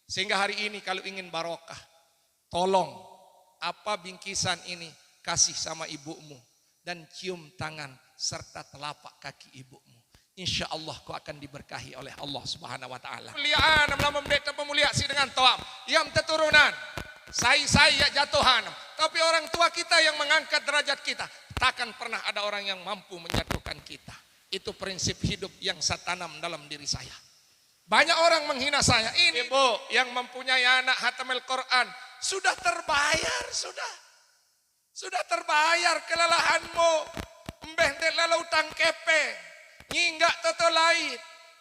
Sehingga hari ini kalau ingin barokah, tolong apa bingkisan ini kasih sama ibumu dan cium tangan serta telapak kaki ibumu. Insya Allah kau akan diberkahi oleh Allah Subhanahu Wa Taala. Muliaan dalam memdeta pemulia si dengan toam, yang keturunan, saya jatuhan. Tapi orang tua kita yang mengangkat derajat kita, takkan pernah ada orang yang mampu menjatuhkan kita. Itu prinsip hidup yang saya tanam dalam diri saya. Banyak orang menghina saya. Ini ibu yang mempunyai anak hatamil Quran sudah terbayar, sudah terbayar kelelahanmu. Mbeh lalu utang kepe. Nyinggak toto lain,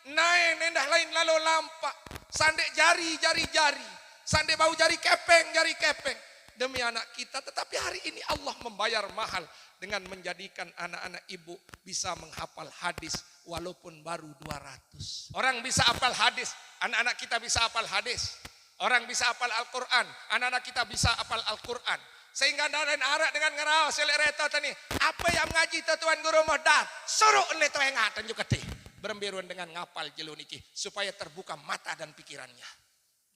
naik nendah lain lalu lampak, sandek jari, sandek bau jari kepeng. Demi anak kita, tetapi hari ini Allah membayar mahal dengan menjadikan anak-anak ibu bisa menghafal hadis walaupun baru 200. Orang bisa hafal hadis, anak-anak kita bisa hafal hadis. Orang bisa hafal Al-Quran, anak-anak kita bisa hafal Al-Quran. Sehingga dan arak dengan ngerau selek reto tani. Apa yang ngaji tuan guru modal? Suruh oleh tuan ngatan juga teh. Berembiruan dengan ngapal jeluniki supaya terbuka mata dan pikirannya.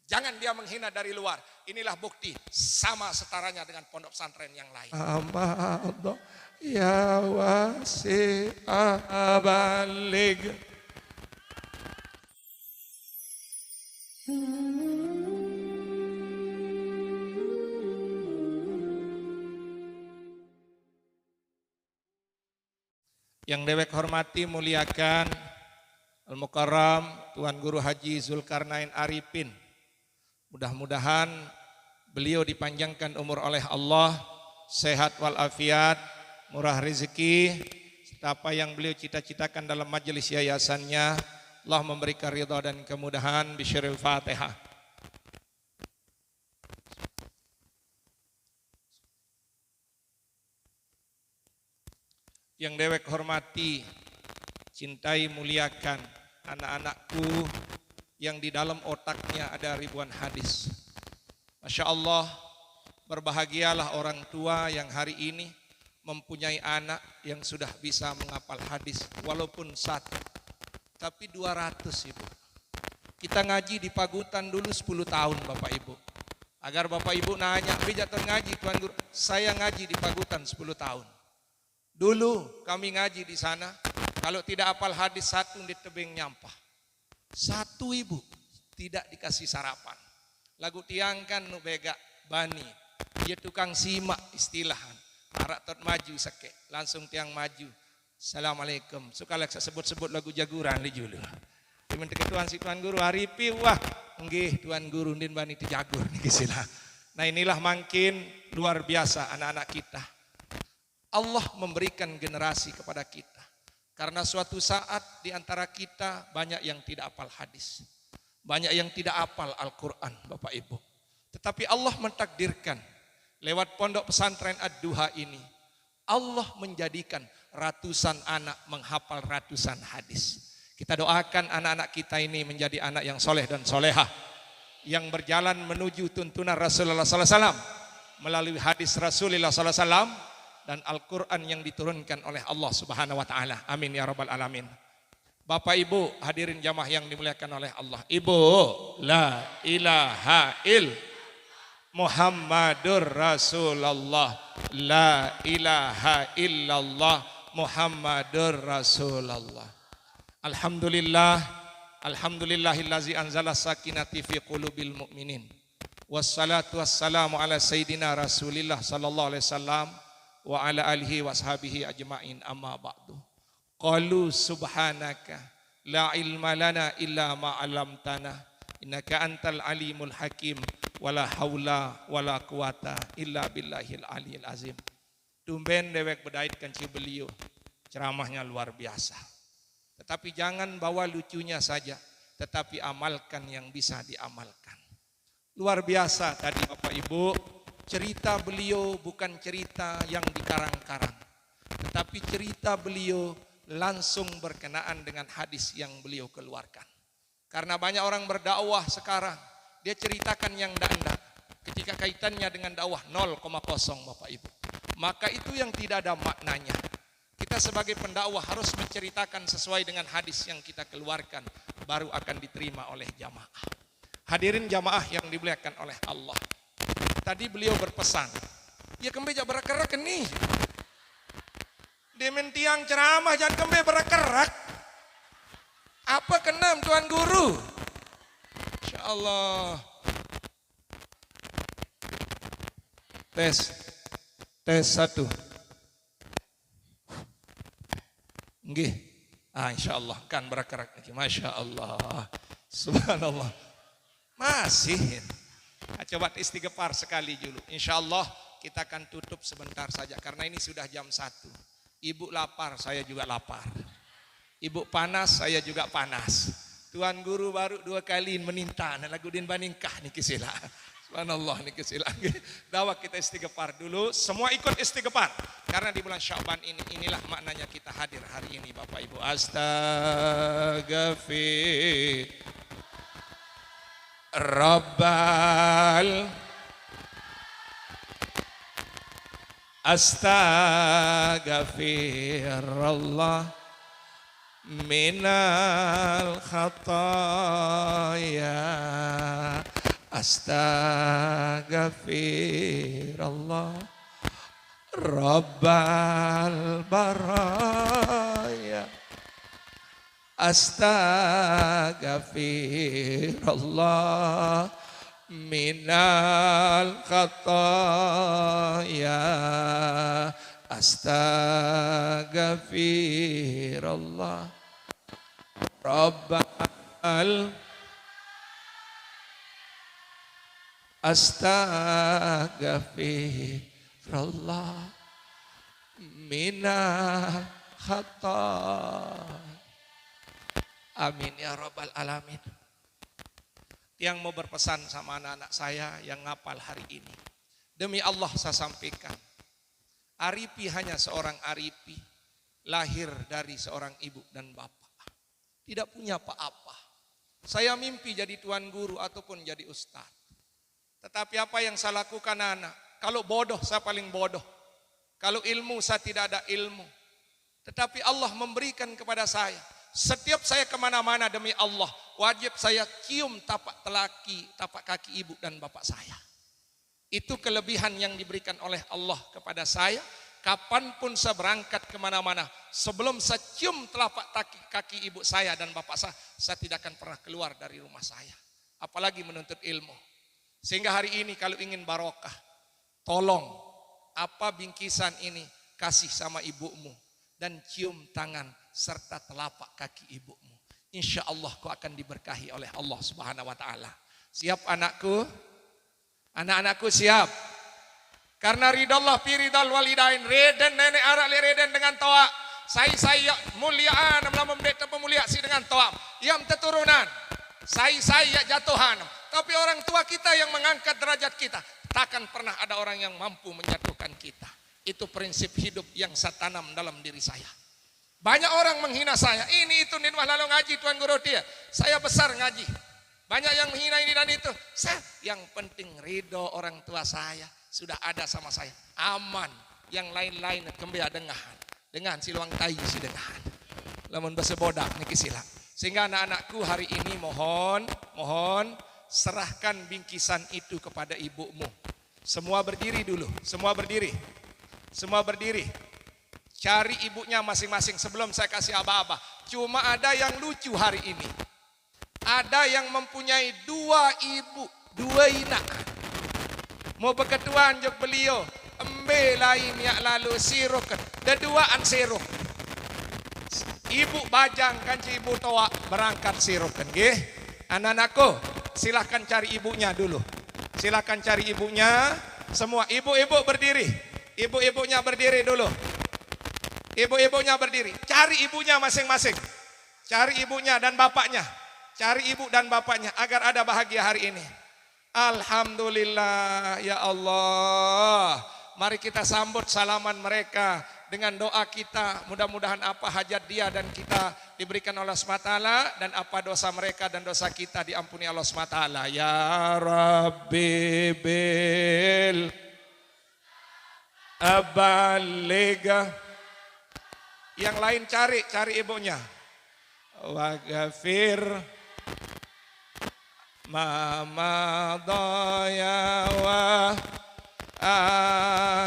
Jangan dia menghina dari luar. Inilah bukti sama setaranya dengan pondok pesantren yang lain. Amadha ya wasi'a balig. Yang dewek hormati muliakan Al-Mukarram Tuan Guru Haji Zulkarnain Arifin. Mudah-mudahan beliau dipanjangkan umur oleh Allah, sehat walafiat, murah rezeki, apa yang beliau cita-citakan dalam majelis yayasannya. Allah memberikan ridha dan kemudahan. Bisyiril Fatihah. Yang dewek hormati, cintai, muliakan anak-anakku yang di dalam otaknya ada ribuan hadis. Masya Allah, berbahagialah orang tua yang hari ini mempunyai anak yang sudah bisa menghafal hadis walaupun satu, tapi 200 ibu. Kita ngaji di Pagutan dulu 10 tahun Bapak Ibu. Agar Bapak Ibu nanya, bijatan ngaji Tuan Guru, saya ngaji di Pagutan 10 tahun. Dulu kami ngaji di sana, kalau tidak hafal hadis satu di tebing nyampah. Satu ibu tidak dikasih sarapan. Lagu tiangkan nu bega bani, dia tukang simak istilahan. Arak tot maju seke, langsung tiang maju. Assalamualaikum. Suka leksa sebut-sebut lagu jaguran di julu. Diminta ketuan si Tuan Guru Haripi, wah, nggih Tuan Guru ndin bani ti jagur niki sila. Nah inilah makin luar biasa anak-anak kita. Allah memberikan generasi kepada kita. Karena suatu saat di antara kita banyak yang tidak hafal hadis. Banyak yang tidak hafal Al-Quran Bapak Ibu. Tetapi Allah mentakdirkan lewat pondok pesantren Ad-Duha ini. Allah menjadikan ratusan anak menghafal ratusan hadis. Kita doakan anak-anak kita ini menjadi anak yang soleh dan solehah. Yang berjalan menuju tuntunan Rasulullah SAW. Melalui hadis Rasulullah SAW. Dan Al-Quran yang diturunkan oleh Allah Subhanahu Wa Taala. Amin ya Rabbal Alamin. Bapak Ibu hadirin jamaah yang dimuliakan oleh Allah. Ibu, la ilaha il Muhammadur Rasulullah. La ilaha illallah Muhammadur Rasulullah. Alhamdulillah. Alhamdulillahillazi anzala sakinati fi qulubil mu'minin. Wassalatu wassalamu ala sayyidina Rasulillah sallallahu alaihi wasallam. Wa ala alihi wa ashabihi ajma'in amma ba'du. Qalu subhanaka la ilma lana illa ma 'allamtana innaka antal alimul hakim wala haula wala quwata illa billahil aliyil azim. Tumben dewek bedaitkan ci beliau, ceramahnya luar biasa. Tetapi jangan bawa lucunya saja, tetapi amalkan yang bisa diamalkan. Luar biasa tadi Bapak Ibu. Cerita beliau bukan cerita yang dikarang-karang, tetapi cerita beliau langsung berkenaan dengan hadis yang beliau keluarkan. Karena banyak orang berdakwah sekarang, dia ceritakan yang ndak-ndak. Ketika kaitannya dengan dakwah 0,0 Bapak Ibu. Maka itu yang tidak ada maknanya. Kita sebagai pendakwah harus menceritakan sesuai dengan hadis yang kita keluarkan, baru akan diterima oleh jamaah. Hadirin jamaah yang dimuliakan oleh Allah. Tadi beliau berpesan, ya kembe jak berak-kerak nih. Demen tiang ceramah jangan kembe berak-kerak. Apa kenam Tuan Guru? Insya Allah. Tes 1. Nggih. Insya Allah kan berak-kerak lagi. Masya Allah. Subhanallah. Masih. Coba istighfar sekali dulu. Insya Allah kita akan tutup sebentar saja. Karena ini sudah jam 1. Ibu lapar, saya juga lapar. Ibu panas, saya juga panas. Tuan Guru baru 2 kali meninta. Lagu din baningkah nih kisila. Subhanallah nih kisila. Dawa kita istighfar dulu. Semua ikut istighfar. Karena di bulan Sya'ban ini, inilah maknanya kita hadir hari ini Bapak Ibu. Astaghfir. Rabbal Astaghfirullah minal khataya. Astaghfirullah Rabbal baraya. Astaghfirullah minal khataya. Astaghfirullah Rabbal Astaghfirullah minal khataya. Amin ya Rabbal alamin. Yang mau berpesan sama anak-anak saya yang ngapal hari ini. Demi Allah saya sampaikan. Aripi hanya seorang Aripi. Lahir dari seorang ibu dan bapak. Tidak punya apa-apa. Saya mimpi jadi tuan guru ataupun jadi ustadz. Tetapi apa yang saya lakukan anak? Kalau bodoh saya paling bodoh. Kalau ilmu saya tidak ada ilmu. Tetapi Allah memberikan kepada saya. Setiap saya kemana-mana demi Allah, wajib saya cium tapak kaki ibu dan bapak saya. Itu kelebihan yang diberikan oleh Allah kepada saya. Kapanpun saya berangkat kemana-mana, sebelum saya cium telapak kaki ibu saya dan bapak saya tidak akan pernah keluar dari rumah saya. Apalagi menuntut ilmu. Sehingga hari ini kalau ingin barokah, tolong apa bingkisan ini kasih sama ibumu dan cium tangan serta telapak kaki ibumu. Insya Allah kau akan diberkahi oleh Allah Subhanahu Wa Taala. Siap anakku? Anak-anakku siap? Karena ridallah fi ridal walidain. Reden nenek arak le reden dengan toa. Saya muliaan melamun deta pemulia si dengan toa. Yang keturunan. Saya jatuhan. Tapi orang tua kita yang mengangkat derajat kita. Takkan pernah ada orang yang mampu menjatuhkan kita. Itu prinsip hidup yang saya tanam dalam diri saya. Banyak orang menghina saya. Ini itu nih lalu ngaji Tuan Guru dia. Saya besar ngaji. Banyak yang menghina ini dan itu. Yang penting ridho orang tua saya sudah ada sama saya. Aman. Yang lain-lain kembali dengan siluang tai si dengan. Lamun bahasa bodak niki sila. Sehingga anak-anakku hari ini mohon serahkan bingkisan itu kepada ibumu. Semua berdiri dulu. Semua berdiri. Cari ibunya masing-masing sebelum saya kasih aba-aba. Cuma ada yang lucu hari ini. Ada yang mempunyai 2 ibu, 2 inak. Mau berketuan jok beliau. Embe lain yang lalu siruk. Deduaan siruk. Ibu bajang kan ibu toa berangkat siruk kan. Anak-anakku silahkan cari ibunya dulu. Silahkan cari ibunya. Semua ibu-ibu berdiri. Ibu-ibunya berdiri dulu. Ibu-ibunya berdiri. Cari ibunya masing-masing. Cari ibunya dan bapaknya. Cari ibu dan bapaknya agar ada bahagia hari ini. Alhamdulillah ya Allah. Mari kita sambut salaman mereka dengan doa kita. Mudah-mudahan apa hajat dia dan kita diberikan Allah SWT. Dan apa dosa mereka dan dosa kita diampuni Allah SWT. Ya Rabbi bil abaligah. Yang lain cari ibunya. Waghfir ma madaya wa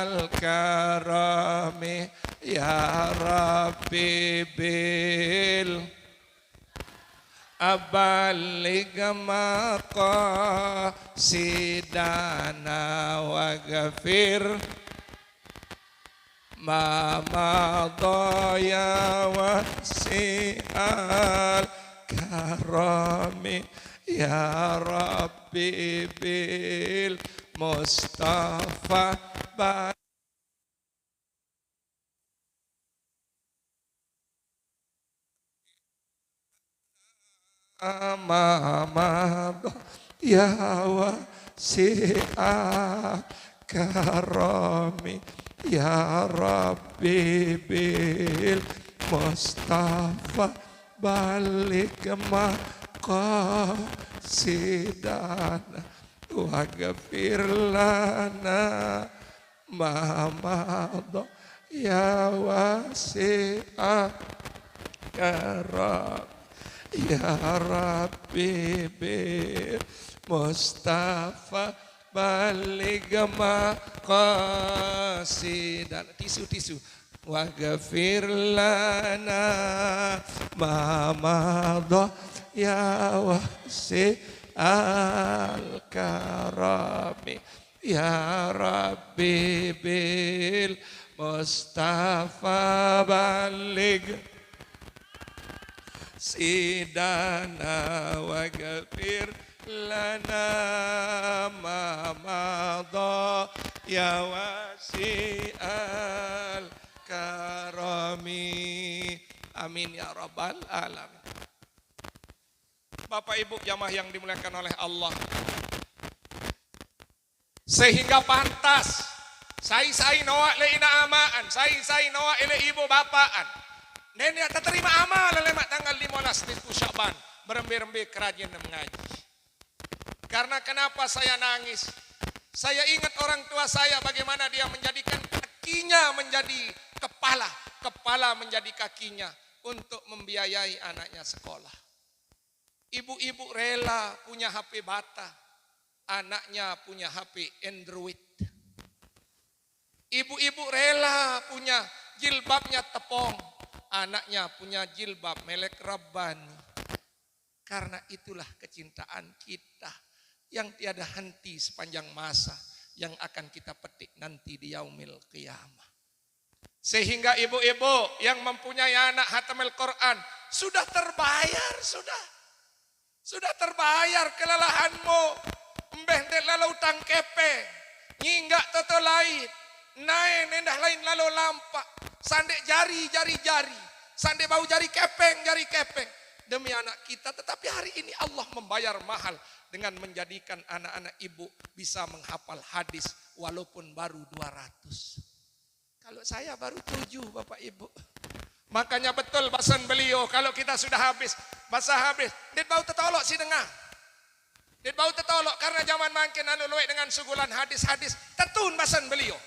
al-karami ya Rabbi bil abalig maqasidana wa ghafir ma madaya wa si'al karami ya Rabbi bil Mustafa Amamad ya wasi'a karami ya Rabbi bil Mustafa balik maqasidana wa ghafir lana ma madha ya wasi'a karami ya Rabbi bil Mustafa balig maqasidan tisu wa ghafir lana ma madha ya wasi al karami ya Rabbi bil Mustafa balig sidana wa ghafir lana ma madha ya wasi'al karami amin ya rabbal alamin. Bapak Ibu jamaah yang dimuliakan oleh Allah, sehingga pantas sai noa le ina amaan sai noa ile ibu bapaan nenek tak terima amal lemak tanggal 15 nisfu Sya'ban berembe-rembe kerajin mengaji. Karena kenapa saya nangis? Saya ingat orang tua saya bagaimana dia menjadikan kakinya menjadi kepala, kepala menjadi kakinya untuk membiayai anaknya sekolah. Ibu-ibu rela punya HP Bata, anaknya punya HP Android. Ibu-ibu rela punya jilbabnya tepong, anaknya punya jilbab melek Rabbani. Karena itulah kecintaan kita yang tiada henti sepanjang masa yang akan kita petik nanti di yaumil qiyamah. Sehingga ibu-ibu yang mempunyai anak hatamil Quran sudah terbayar, sudah terbayar kelelahanmu. Mbeh dek lalu utang kepeng, nyinggak toto lain, naik nendah lain lalu lampak, sandek jari, sandek bau jari kepeng. Demi anak kita, tetapi hari ini Allah membayar mahal dengan menjadikan anak-anak ibu bisa menghafal hadis walaupun baru 200. Kalau saya baru 7 Bapak Ibu. Makanya betul bahasan beliau, kalau kita sudah habis, masa habis, dit bau tetolok si dengah. Dit bau tetolok karena zaman makin anu luwek dengan sugulan hadis-hadis, tetun bahasan beliau.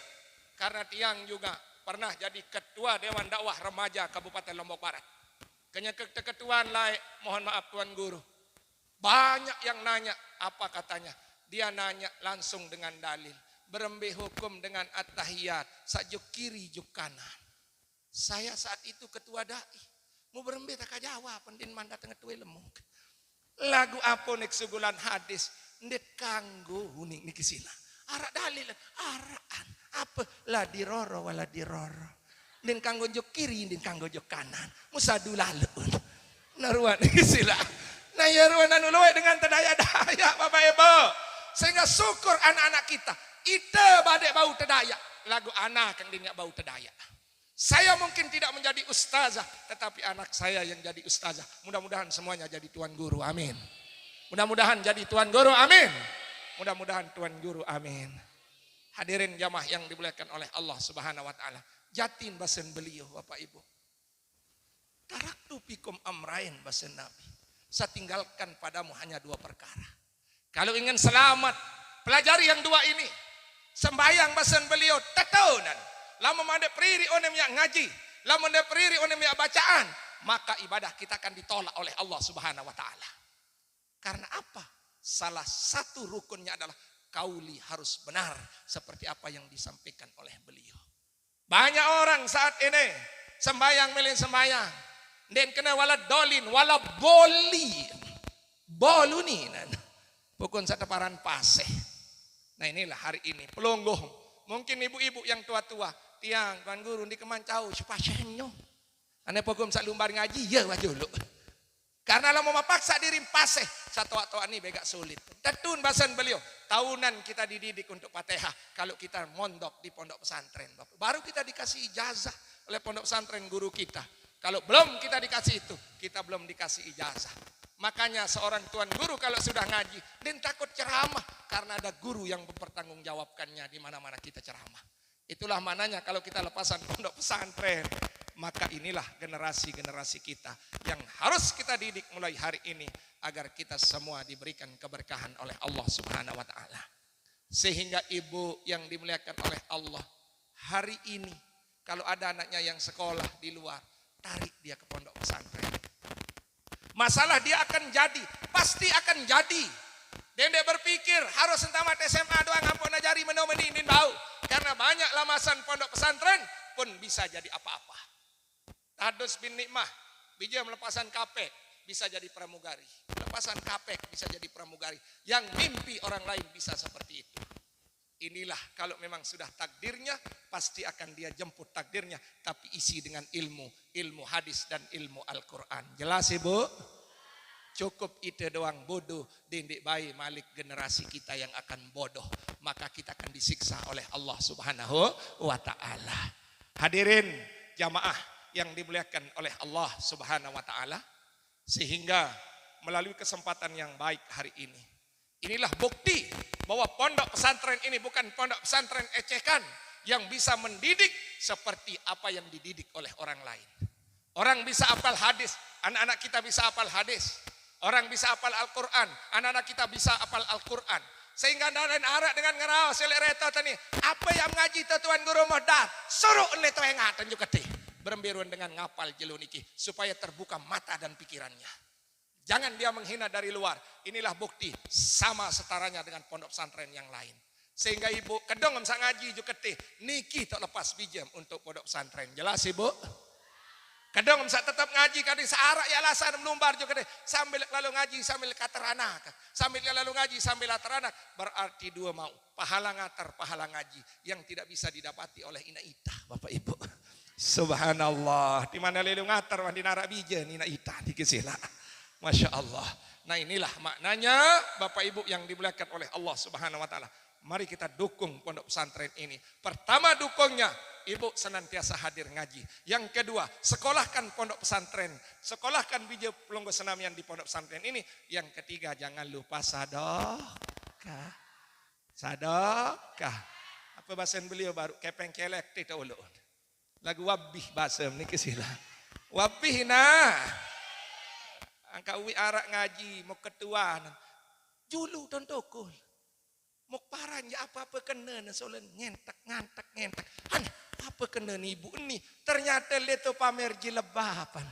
Karena tiang juga pernah jadi ketua Dewan Dakwah Remaja Kabupaten Lombok Barat. Keketuaan lain, mohon maaf Tuan Guru. Banyak yang nanya, apa katanya? Dia nanya langsung dengan dalil. Berembe hukum dengan at-tahiyat, sajuk kiri juk kanan. Saya saat itu ketua dai. Mau berembe tak jawab, pendin mandat tengah tuwe lemuk. Lagu apa nek sugulan hadis, ndet kanggo huning niki sila. Arak dalil, arakan. Apa la diroro wala diroro. Din kanggo jok kiri, din kanggo jok kanan. Musadu lalu. Naruan sila. Nah ya ruan anu luwe dengan tedaya-daya Bapak Ibu. Sehingga syukur anak-anak kita. Ite badek bau tedaya. Lagu anak yang dinyak bau tedaya. Saya mungkin tidak menjadi ustazah. Tetapi anak saya yang jadi ustazah. Mudah-mudahan semuanya jadi tuan guru. Amin. Mudah-mudahan jadi tuan guru. Amin. Mudah-mudahan tuan guru. Amin. Hadirin jamaah yang dimuliakan oleh Allah Subhanahu wa taala. Jatin bahasan beliau Bapak Ibu. Taraktu fikum amrain bahasan Nabi. Saya tinggalkan padamu hanya 2 perkara. Kalau ingin selamat, pelajari yang 2 ini. Sembayang bahasan beliau tetonan. Lama mande priri onem yang ngaji, lama mande priri onem yang bacaan, maka ibadah kita akan ditolak oleh Allah Subhanahu wa taala. Karena apa? salah satu rukunnya adalah kauli harus benar seperti apa yang disampaikan oleh beliau. Banyak orang saat ini sembayang melin sembayang, dan kena wala dolin wala bolunin, pukun sataparan paseh. Nah inilah hari ini pelonggoh. Mungkin ibu-ibu yang tua-tua, tiang tuan guru di kemancau sepasenyo. Ane pokok sak lumbar ngaji ya wajulu. Karena lo mau mapaksa diri paseh satu waktu ini begak sulit. Tetun bahasan beliau, tahunan kita dididik untuk Fatihah kalau kita mondok di pondok pesantren. Baru kita dikasih ijazah oleh pondok pesantren guru kita. Kalau belum kita dikasih itu, kita belum dikasih ijazah. Makanya seorang tuan guru kalau sudah ngaji, dia takut ceramah karena ada guru yang mempertanggungjawabkannya di mana-mana kita ceramah. Itulah mananya kalau kita lepasan pondok pesantren. Maka inilah generasi-generasi kita yang harus kita didik mulai hari ini agar kita semua diberikan keberkahan oleh Allah Subhanahu wa taala. Sehingga ibu yang dimuliakan oleh Allah, hari ini kalau ada anaknya yang sekolah di luar, tarik dia ke pondok pesantren. Masalah dia akan jadi, pasti akan jadi. Dan dia berpikir harus tamat SMA doang ampun ajari menomeni bau. Karena banyak lamasan pondok pesantren pun bisa jadi apa-apa. Tadus bin Nikmah, bija melepasan kapek bisa jadi pramugari. Lepasan kapek bisa jadi pramugari. Yang mimpi orang lain bisa seperti itu. Inilah kalau memang sudah takdirnya, pasti akan dia jemput takdirnya. Tapi isi dengan ilmu hadis dan ilmu Al-Quran. Jelas ibu? Cukup itu doang bodoh. Dindik bayi malik generasi kita yang akan bodoh. Maka kita akan disiksa oleh Allah Subhanahu wa ta'ala. Hadirin jamaah yang dimuliakan oleh Allah Subhanahu wa taala, sehingga melalui kesempatan yang baik hari ini, inilah bukti bahwa pondok pesantren ini bukan pondok pesantren ecekan yang bisa mendidik seperti apa yang dididik oleh orang lain. Orang bisa hafal hadis, anak-anak kita bisa hafal hadis. Orang bisa hafal Al-Quran, anak-anak kita bisa hafal Al-Quran. Sehingga dan arak dengan ngerau selek reto tani, apa yang ngaji tuan guru modal, suruh le tuengat juga teh. Berembiruan dengan ngapal jeluniki supaya terbuka mata dan pikirannya. Jangan dia menghina dari luar. Inilah bukti sama setaranya dengan pondok pesantren yang lain. Sehingga ibu kedong emsa ngaji juga teh niki tak lepas bijem untuk pondok pesantren. Jelas ibu? Kedong emsa tetap ngaji kadang searak ya alasan melumbar juga teh sambil lalu ngaji sambil katerana. Sambil lalu ngaji sambil katerana berarti dua mau pahala ngatar pahala ngaji yang tidak bisa didapati oleh ina ita Bapak Ibu. Subhanallah, di mana lelu ngatar di narak bija nina ita di kesila. Masya Allah. Nah inilah maknanya Bapak Ibu yang dimuliakan oleh Allah Subhanahu wa taala. Mari kita dukung pondok pesantren ini. Pertama dukungnya, ibu senantiasa hadir ngaji. Yang kedua, sekolahkan pondok pesantren. Sekolahkan bija pelonggo senamian di pondok pesantren ini. Yang ketiga, jangan lupa sadaqah. Sadaqah. Apa bahasa beliau baru? Kepeng kelek tidak ulun. Lagu wabih bahasa ini kesila. Wabih nah. Angka uwi arak ngaji, mau ketuaan. Julu tontokul. Mau paran ya apa-apa kena solen ngentak. Han, apa kena nih ibu ini? Ternyata leto pamer jilebapan.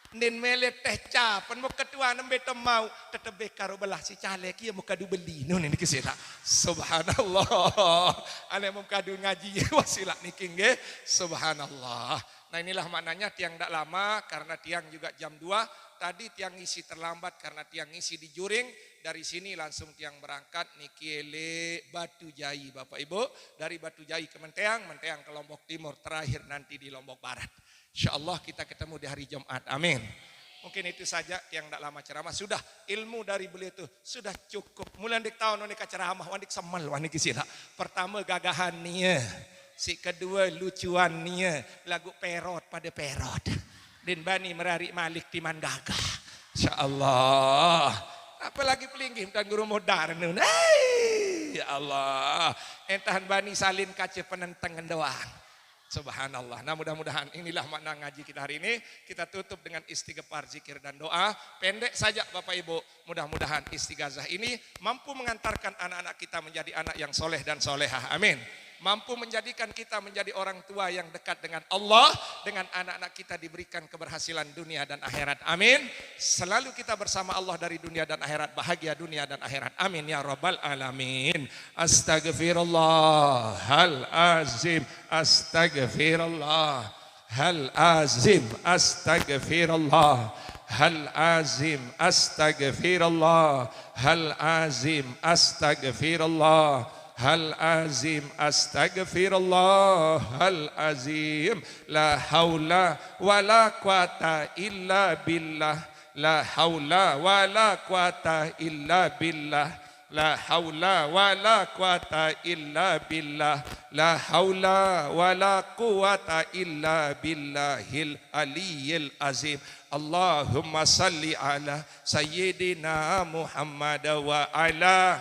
Nen melet teh capan mau ketuaan beto mau tetebe karo belah si caleg ya mau kadu beli. Nun ini kesila. Subhanallah. Ane mau kadu ngaji wasilah niki nggih. Subhanallah. Nah inilah maknanya tiang tak lama karena tiang juga jam 2. Tadi tiang ngisi terlambat karena tiang ngisi di Juring. Dari sini langsung tiang berangkat niki ele Batu Jai Bapak Ibu. Dari Batu Jai ke Menteang ke Lombok Timur. Terakhir nanti di Lombok Barat. InsyaAllah kita ketemu di hari Jumat. Amin. Mungkin itu saja yang tak lama ceramah. Sudah ilmu dari beliau itu sudah cukup. Mulai dik tahun wanita ceramah. Wanita semel wanita kisila. Pertama gagahannya. Si kedua lucuannya. Lagu perot pada perot. Dan bani merarik malik timan gagah. InsyaAllah. Apalagi pelinggih dan guru modar. Ya Allah. Entahan bani salin kaca penentengan doang. Subhanallah. Nah mudah-mudahan inilah makna ngaji kita hari ini. Kita tutup dengan istighfar, zikir dan doa. Pendek saja Bapak Ibu. Mudah-mudahan istighazah ini mampu mengantarkan anak-anak kita menjadi anak yang soleh dan solehah. Amin. mampu menjadikan kita menjadi orang tua yang dekat dengan Allah, dengan anak-anak kita diberikan keberhasilan dunia dan akhirat. Amin. Selalu kita bersama Allah dari dunia dan akhirat, bahagia dunia dan akhirat. Amin ya rabbal alamin. Astaghfirullahal azim, astaghfirullah hal azim, astaghfirullah hal azim, astaghfirullah hal azim, astaghfirullah hal azim, astaghfirullah hal azim. La haula wala quwata illa billah, la haula wala quwata illa billah, la haula wala quwata illa billah, la haula wala quwata illa billahil aliyyil azim. Allahumma salli ala sayyidina Muhammad wa ala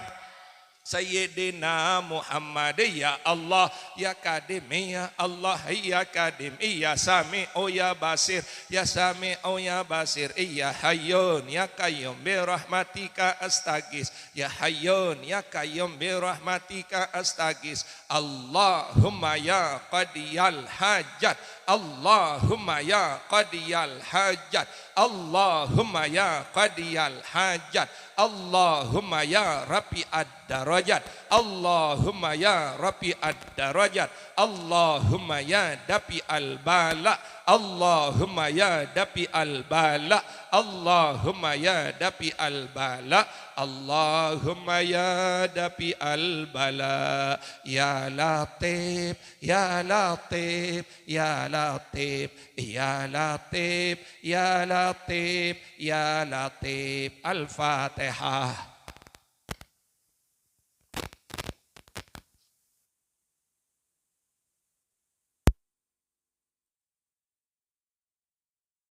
Sayyidina Muhammad. Ya Allah, ya Kadim, ya Allah, ya Kadim, ya Sami, oh ya Basir, ya Sami, oh ya Basir, ya Hayyun, ya Qayyum, birahmatika astagis, ya Hayyun, ya Qayyum, birahmatika astagis. Allahumma ya qadiyal hajat, Allahumma ya qadiyal hajat, Allahumma ya qadiyal hajat, Allahumma ya rafi ad-darajat, Allahumma ya rafi ad-darajat, Allahumma ya dafi al-bala, Allahumma ya dafi al-bala, Allahumma ya dafi al-bala, Allahumma ya dafi al-bala. Ya Latif, ya Latif, ya Latif, ya Latif, ya Latif, ya Latif. Al-Fatihah.